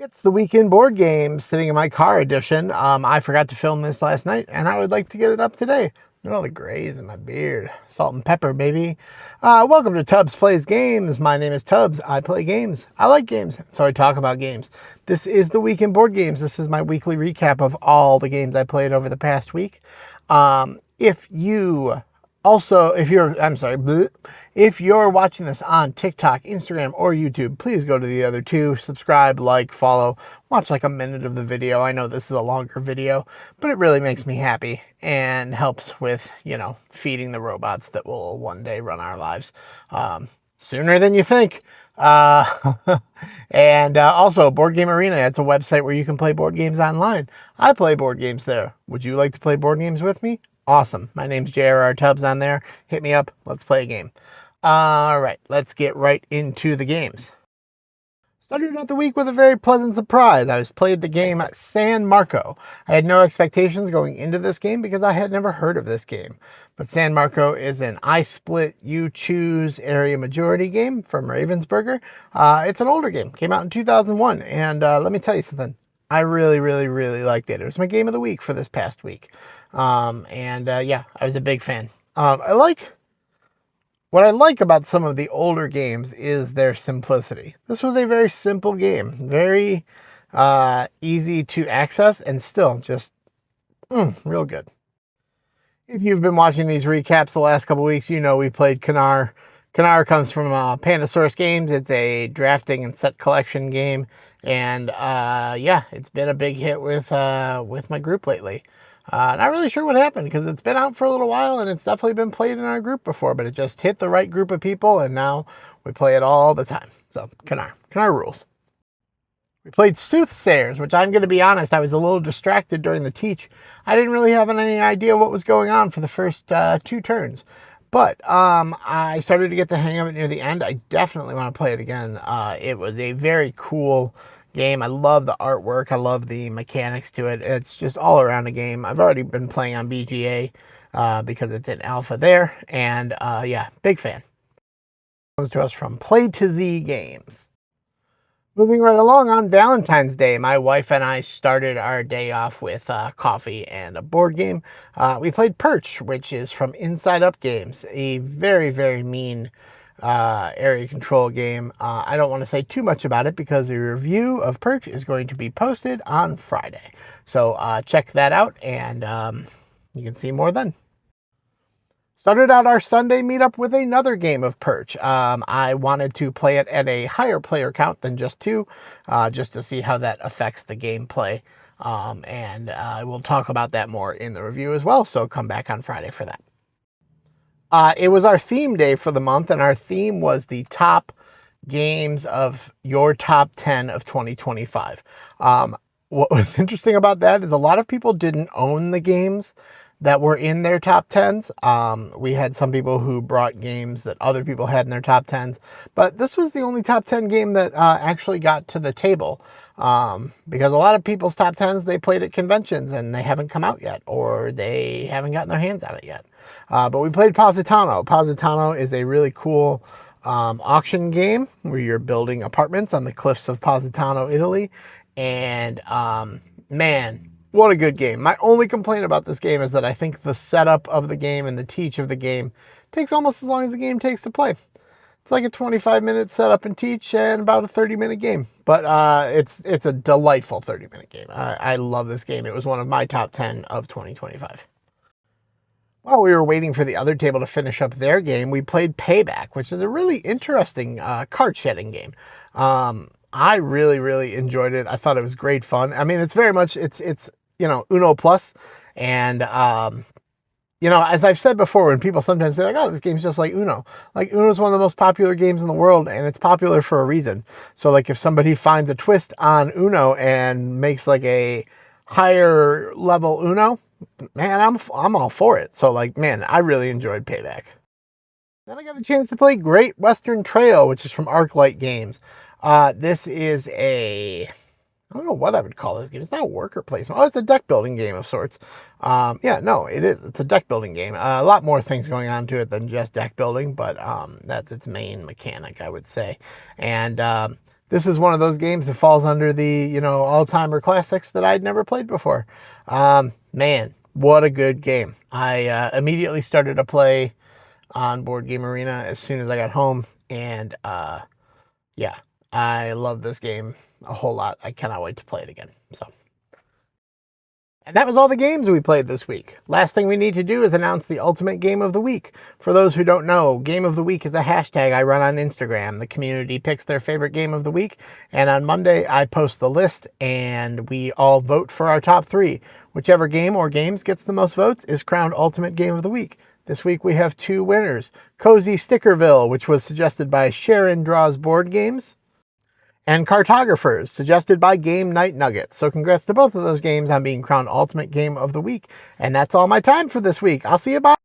It's the weekend board game sitting in my car edition. I forgot to film this last night and I would like to get it up today. Look at all the grays in my beard. Salt and pepper, baby. Welcome to Tubbs Plays Games. My name is Tubbs. I play games. I like games, so I talk about games. This is the weekend board games. This is my weekly recap of all the games I played over the past week. If you're watching this on TikTok, Instagram, or YouTube, please go to the other two, subscribe, like, follow, watch like a minute of the video. I know this is a longer video, but it really makes me happy and helps with, feeding the robots that will one day run our lives, sooner than you think. And also Board Game Arena. It's a website where you can play board games online. I play board games there. Would you like to play board games with me? Awesome. My name's J.R.R. Tubbs on there. Hit me up. Let's play a game. All right, let's get right into the games. Started out the week with a very pleasant surprise. I played the game San Marco. I had no expectations going into this game because I had never heard of this game. But San Marco is an I split, you choose area majority game from Ravensburger. It's an older game. Came out in 2001. And let me tell you something. I really, really, really liked it. It was my game of the week for this past week. Yeah, I was a big fan. What I like about some of the older games is their simplicity. This was a very simple game, very easy to access, and still just real good. If you've been watching these recaps the last couple weeks, you know we played Canar. Canar comes from Pandasaurus Games. It's a drafting and set collection game, and yeah, it's been a big hit with my group lately. Not really sure what happened because it's been out for a little while and it's definitely been played in our group before, but it just hit the right group of people and now we play it all the time. So Canar rules. We played Soothsayers, which I'm going to be honest, I was a little distracted during the teach. I didn't really have any idea what was going on for the first 2 turns. But I started to get the hang of it near the end. I definitely want to play it again. It was a very cool game. I love the artwork. I love the mechanics to it. It's just all around a game. I've already been playing on BGA because it's in alpha there. And yeah, big fan. Comes to us from Play to Z Games. Moving right along, on Valentine's Day, my wife and I started our day off with coffee and a board game. We played Perch, which is from Inside Up Games, a very, very mean area control game. I don't want to say too much about it because a review of Perch is going to be posted on Friday. So check that out and you can see more then. Started out our Sunday meetup with another game of Perch. I wanted to play it at a higher player count than just 2, just to see how that affects the gameplay. And I will talk about that more in the review as well, so come back on Friday for that. It was our theme day for the month, and our theme was the top games of your top 10 of 2025. What was interesting about that is a lot of people didn't own the games that were in their top 10s. We had some people who brought games that other people had in their top 10s, but this was the only top 10 game that actually got to the table, because a lot of people's top 10s, they played at conventions and they haven't come out yet, or they haven't gotten their hands on it yet. But we played Positano. Positano is a really cool auction game where you're building apartments on the cliffs of Positano, Italy. And man, what a good game. My only complaint about this game is that I think the setup of the game and the teach of the game takes almost as long as the game takes to play. It's like a 25-minute setup and teach and about a 30-minute game. But it's a delightful 30-minute game. I love this game. It was one of my top 10 of 2025. While we were waiting for the other table to finish up their game, we played Payback, which is a really interesting card shedding game. I really, really enjoyed it. I thought it was great fun. I mean, it's very much, it's Uno Plus. And, as I've said before, when people sometimes say, like, oh, this game's just like Uno. Like, Uno is one of the most popular games in the world, and it's popular for a reason. So, like, if somebody finds a twist on Uno and makes, like, a higher level Uno, man, I'm all for it. So, like, man, I really enjoyed Payback. Then I got a chance to play Great Western Trail, which is from Arclight Games. This is I don't know what I would call this game. It's not a worker placement. Oh, it's a deck building game of sorts. Yeah, no, it is. It's a deck building game. A lot more things going on to it than just deck building, but that's its main mechanic, I would say. And this is one of those games that falls under the, all-timer classics that I'd never played before. Man, what a good game. I immediately started to play on Board Game Arena as soon as I got home, and yeah, I love this game a whole lot. I cannot wait to play it again. And that was all the games we played this week. Last thing we need to do is announce the ultimate game of the week. For those who don't know, game of the week is a hashtag I run on Instagram. The community picks their favorite game of the week, and on Monday I post the list and we all vote for our top 3. Whichever game or games gets the most votes is crowned ultimate game of the week. This week we have 2 winners. Cozy Stickerville, which was suggested by Sharon Draws Board Games, and Cartographers, suggested by Game Night Nuggets. So congrats to both of those games on being crowned Ultimate Game of the Week. And that's all my time for this week. I'll see you. Bye.